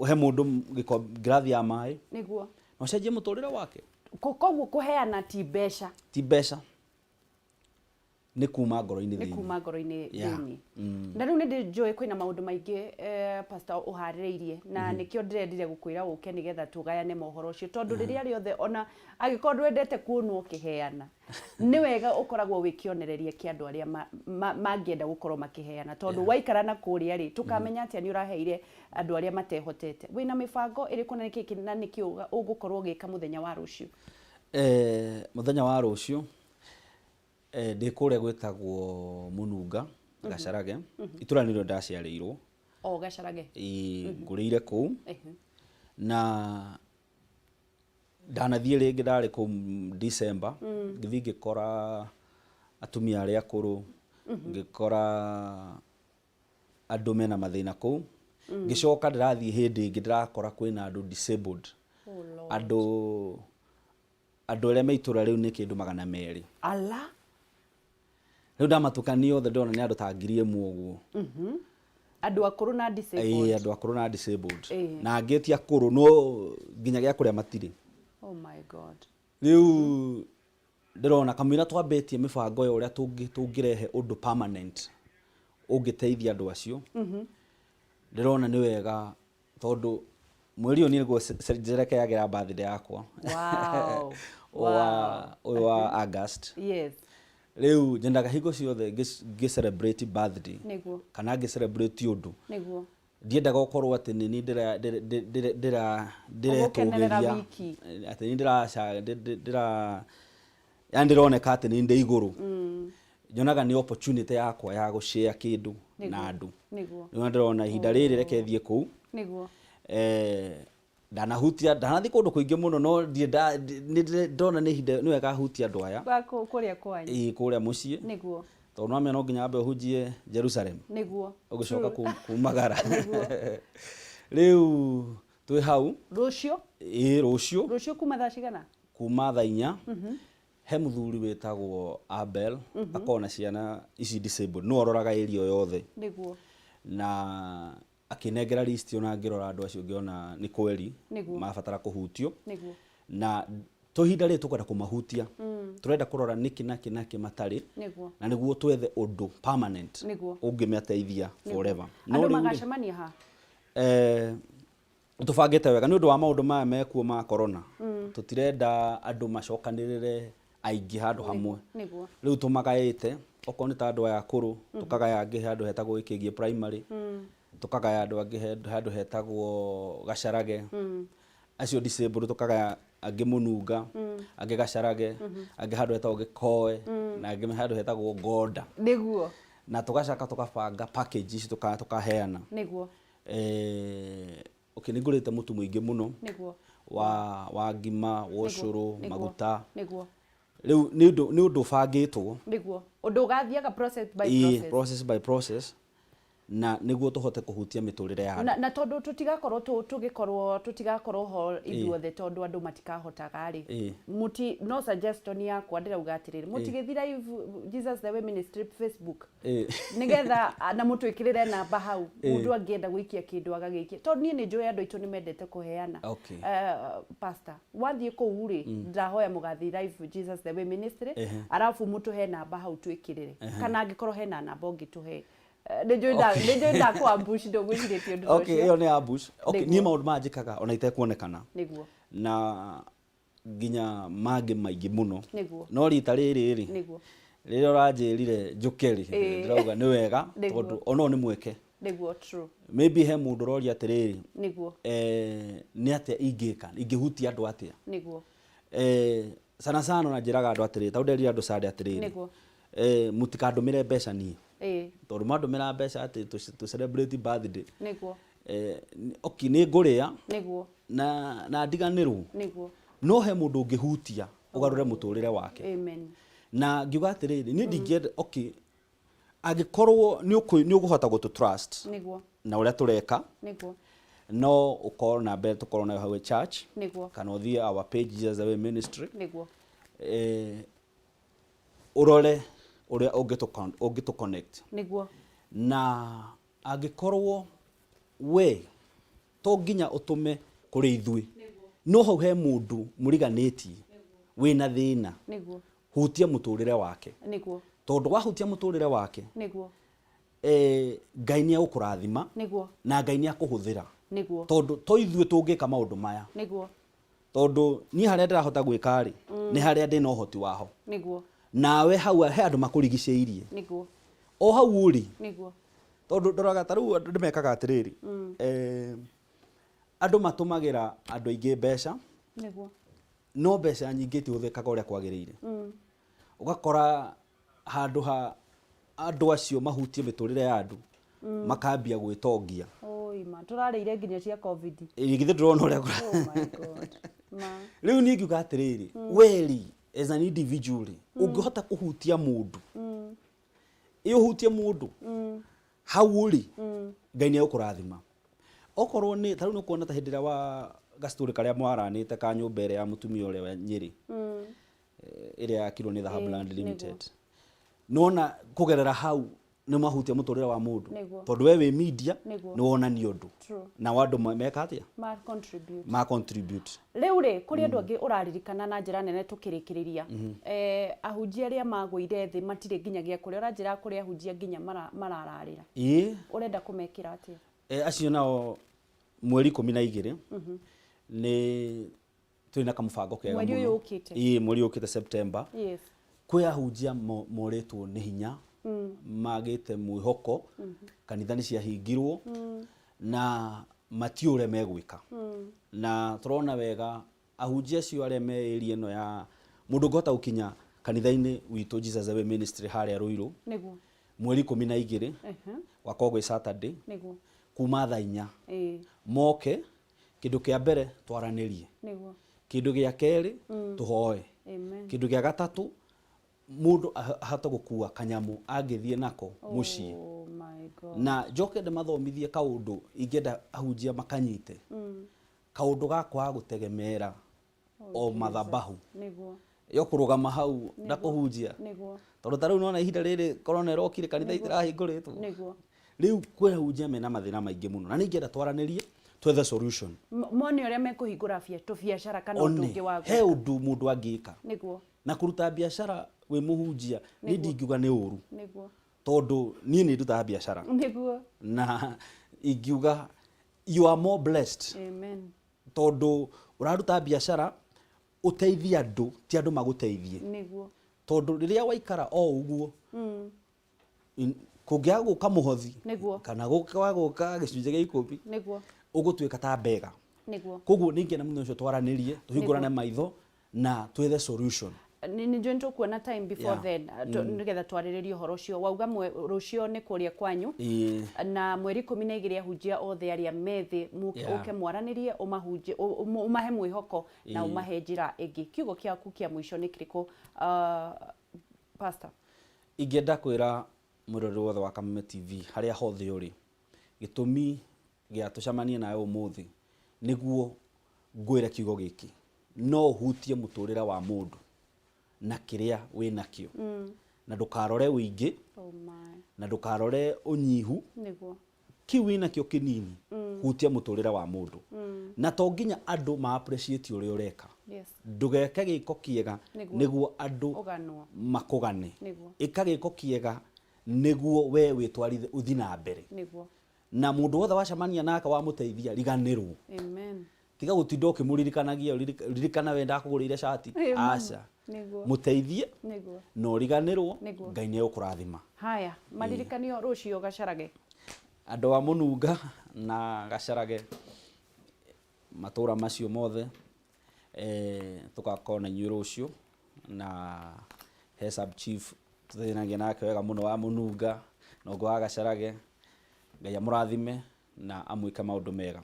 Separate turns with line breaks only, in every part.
he mundu ngirathi ya mai
niguo
no cenjie muturire wake
koguo kuheana ti mbeca
ni kuma ngoro-ini
thini ni kuma ngoro-ini thini
na
riu ni njui kwina maundu maingi pastor uhaririirie na nikio ndirendire gukwira uke nigetha tugayane mohoro ucio tondu riria riothe ona agikorwo ndwendete kuonwo kiheana ni wega ukoragwo wikionereria ki andu aria mangienda gukorwo makiheana tondu waikara na kuria ri tukamenya atia ni uraheire andu aria matehotete wina mibango iriku na niki na niki ugukorwo gika muthenya wa rucio
muthenya wa rucio ndi kuria gwitagwo Mununga Gacarage itura niro ndaciarirwo
Gacarage
ngurire ku na ndanathie ringi ndari ku December ngithi ngikora atumia aria akuru ngikora andu mena mathina ku ngicoka ndirathie hindi ingi ndirakora kwina andu disabled andu aria meitura riu ni kindu 200
ala
riu ndamatukania othe ndona ni andu ta 1,000 uguo
andu akuru na disabled
andu akuru na disabled na ngeti akuru no nginya gya kuria matiri.
Oh my god.
Riu ndirona kamwira twambetie mibango ya uria tungirehe undu permanent ungiteithia andu acio ndirona ni wega tondu mweri oni niguo njerekeagira birthday yakwa wa August.
Yes.
Riu nyendaga hingo ciothe ngi celebrate birthday
niguo
kana ngi celebrate undu
niguo
ndiendaga gukorwo ati ni ndiretugeria ati ni ndira yandironeka ati ni ndi iguru nyonaga ni opportunity yakwa ya gushare kindu na andu
niguo
ndirona ihinda riri rekethie ku
niguo
ndanahutia ndanathi kundu kuingi muno no ndona ni ihinda ni wega hutia andu aya
kuria kwanyu
kuria mucii
niguo
tondu no mena nginya ambe hunjie Jerusalem
niguo
ugicoka kumagara riu twi hau
rucio rucio kuma thaa cigana
kuma thaa 4 he muthuri wetagwo Abel akona ciana ici disabled no ororaga area yothe
niguo
na akinengera list ona ngirora andu acio ngiona ni kweli mabatara kuhutio
niguo
na tuhinda ri tukwenda kumahutia turenda kurora niki naki matari na niguo twethe undu permanent ungimeteithia forever
no magacemania ha
tubangite wega ni undu wa maundu maya mekuo ma corona tutirenda andu macokanirire aingi handu hamwe riu tumagaite okorwo ni ta andu aya akuru tukagaya angi handu hetagwo ikigie primary tukagaya andu angi handu hetagwo Gacarage acio disabled tukagaya angi Mununga angi Gacarage angi handu hetagwo Gikoe na angi handu hetagwo Goda
niguo
na tugacaka tukabanga packages tukaheana
niguo
ningurite mutu mwingi muno
niguo
wa ngima woshuru maguta
niguo
riu ni undu bangitwo
niguo undu gathiaga
process by process na niguo tuhote kuhutia miturire ya
na tondu tutigakorwo ho ithuothe tondu andu matikahotaga ri muti no suggestion yakwa ndirauga atiriri mutigithira Jesus the Way Ministry Facebook nigetha na mutwikirire namba hau mundu angienda gwikia kindu agagikia tondu ni njui andu itu ni mendete kuheana pastor wathie ku ri ndahoya mugathi live Jesus the Way Ministry arafu mutu he namba hau twikirire kana angikorwo he na namba ungituhe ndejoida kwa ambush ndo gwithirite undu
okay iyo ni ambush ni maundu majikaga ona itekuonekana
niguo
na nginya magi maingi muno
niguo
no rita riri
niguo
riri uranjirire njukeri ndirauga ni wega tondu ono ni mweke
niguo true
maybe he mundu roria atiriri
niguo
ni atia ingika ingihutia andu atia
niguo
sana na njiraga andu atiriri tondu nderira andu sade atiriri
niguo
mutikandumire mbeca ni tondu mandumira mbeca ati to celebrate birthday
niguo
okay ni nguria
niguo
na ndiganirwo
niguo
no he mundu ungihutia ugarure muturire wake
amen
na ngiuga atiriri ni ndingienda okay agikorwo ni uguhota gutu trust
niguo
na uria tureka
niguo
no ukorwo na mbere tukorwo na hawe church
niguo
kana uthie our page Jesus the Way Ministry
niguo
urore uria ungitu connect
niguo
na agikorwo we to nginya utume kuri ithui no hau he mundu muriganiti wina thina niguo hutia muturire wake niguo tondu wahutia muturire wake niguo Ngai ni agukurathima niguo na Ngai ni akuhuthira niguo tondu to ithui tungika maundu maya niguo tondu ni haria ndirahota gwika ri ni haria ndina uhoti waho niguo nawe hau he andu makurigiceirie niguo o hau uri niguo tondu ndoraga taru andu ndimekaga atiriri andu matumagira andu aingi mbeca niguo no mbeca nyingi tiuthikaga uria kwagirire ugakora handu ha andu acio mahutie miturire ya andu makambia gwitongia
oima turarire nginya cia covid
igithe ndrona uria
oh my god ma
riu ni ngiuga atiriri weri as an individual ungihota kuhutia mundu iyo hutie mundu hau uri Ngai ni agukurathima okorwo ni taru no kuona ta hindira wa gastori karia mwaranite ka nyumba ire ya mutumia ule wa Nyeri iria yakirwo ni Dhahabland Limited nona kugerera hau ni mahutia muturire wa mundu tondu we wi media ni wona ni undu na wandu meka atia ma contribute
riu ri kuri andu angi uraririkana na njira nene tukirikiriria ahunjia aria magwire thi matire nginyagia kuria uranjira kuria ahunjia nginya marararira urenda kumekira atia
acio nao mweri 12 ni twina kamubango kega muno
mweri ukite
mweri ukite September yes kwi ahunjia moretwo ni hinya magite mwihoko kanitha ni ciahingirwo na matiure megwika na turona wega ahunjia cio aria me area no ya mundu ngota ukinya kanitha-ini witu Jesus the Way Ministry haria Ruiru niguo mweri 12 wakogwe Saturday niguo kuma thaa 4 moke kindu kia mbere twaranirie niguo kindu gia keri tuhoe amen kindu gia gatatu mundu ahata gukua kanyamu angithie nako mucii oh my god na njoke ndemathomithie kaundu ingenda ahunjia makanyite kaundu gakwa gutegemera o mathabahu niguo yo kurugama hau ndakuhunjia niguo tondu taru nona ihinda riri corona irokire kanitha itirahingũrĩtwo niguo riu kwehunjia mena mathina maingi muno na ningenda twaranirie twethe solution
mone uria mekuhingura biacara kana undu ungi wa
he undu mundu angika
niguo
na kuruta biacara we muhunjia ni ndingiuga ni uru
niguo
tondu nie ni nduta biacara
niguo
na ingiuga you are more blessed
amen
tondu uraruta biacara uteithia andu ti andu maguteithie
niguo
tondu riria waikara o uguo kungia guka muhothi kana guka gicunje gia 10
niguo
ugutuika ta bega
niguo
koguo ningi na muno ucio twaranirie tuhingurane maitho na twethe solution
ni jointo kuona time before then nigetha twariririe horo cio wauga rucio ni kuria kwanyu na mweri 12 ahunjia othe aria methi uke mwaranirie umahunjie umahe mwihoko na umahe njira ingi kiugo kiaku kia mwisho ni kiriko pastor
ingenda kwira murori wothe wa Kameme TV haria hothe uri gitumi gia tucamanie nawe umuthi niguo ngwire kiugo giki no hutie muturira wa mundu na kiria wina kio na ndukarore wingi na ndukarore unyihu niguo ki wina kio kinini hutia muturira wa mundu na to nginya andu ma appreciate uri ureka ndugeke giko kiega niguo andu makugane ika giko kiega niguo we witwarithie uthi na mbere niguo na mundu wothe wacamania nake wa muteithia riganirwo amen tiga gutinda ukimuririkanagia ririkana wenda kugurire shati aca muteithie no riganirwo Ngai ni ukurathima
haya maririkanio rucio gacarage
andu a mununga na gacarage matura macio mothe tukakona nyu rucio na he sub chief tuthinagia nake wega muno wa mununga no gwa gacarage Ngai amurathime na amwike maundu mega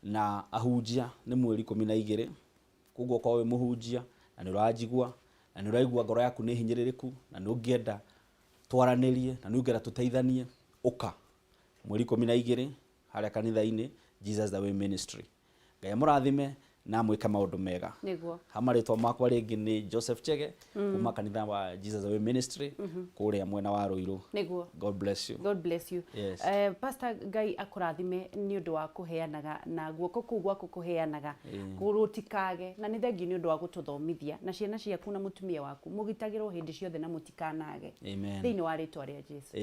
na ahunjia ni mweri 12 koguo kwa we muhunjia na nurajigwa na nuraigua ngoro yaku ni hinyiririku na nungienda twaranirie na nungienda tuteithanie uka mweri 12 haria kanitha-ini Jesus the Way Ministry Ngai amurathime na mwika maundu mega
niguo
hamaritwa makwa ringi ni Joseph Chege kuma kanitha wa Jesus the Way Ministry kuria mwena wa Ruiru
niguo
God bless you yes.
Pastor Ngai akurathime ni undu wa kuheanaga na guoko kuu gwaku kuheanaga kurutikage na ni thengi ni undu wa gututhomithia na ciana ciaku na mutumia waku mugitagirwo hindi ciothe na mutikanage thiini wa ritwa ria Jesu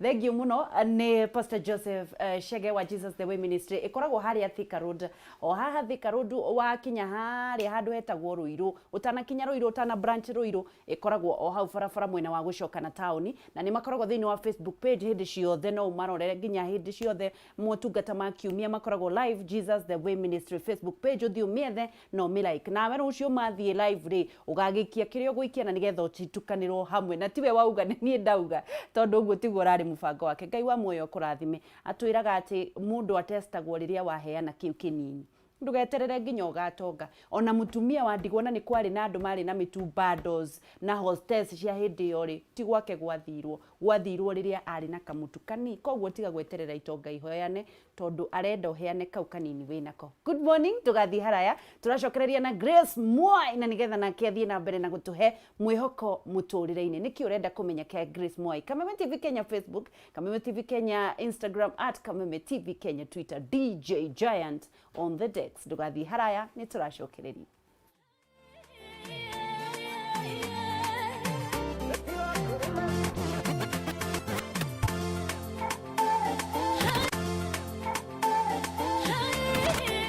thengi muno ni Pastor Joseph Chege wa Jesus the Way Ministry ikoragwo haria Thika Road o haha Thika Road wa kinya haria handu hetagwo Ruiru utanakinya Ruiru utana branch Ruiru ikoragwo o hau barabara mwena wa gucoka na tauni na ni makoragwo thiini wa Facebook page hindi ciothe no marorere nginya hindi ciothe motungata ma kiumia makoragwo live Jesus the Way Ministry Facebook page uthi umiethe no mi like na we rucio mathie live ri ugagikia kirio gwikia na nigetha utitukanirwo hamwe na tiwe wauga ni ndauga tondu uguo tiguo rari mubango wake Ngai wa muoyo kurathime atwiraga ati mundu atestagwo riria waheana kiu kinini ndugeterere nginya ugatonga ona mutumia wa ndigona ni kwari na andu mari na mitu bundles na hostess cia hindi yori ti gwake gwathirwo riria ari na kamutu kani koguo tiga gweterera itonga ihoyane tondu arenda uheane kau kanini winako good morning tugathi haraya turacokereria na Grace Mwai na nigetha na kethi na mbere na gutuhe mwihoko muturire-ini niki urenda kumenya ke Grace Mwai Kameme TV Kenya Facebook Kameme TV Kenya Instagram @Kameme TV Kenya Twitter DJ Giant on the decks ndugathi haraya ni turacokereria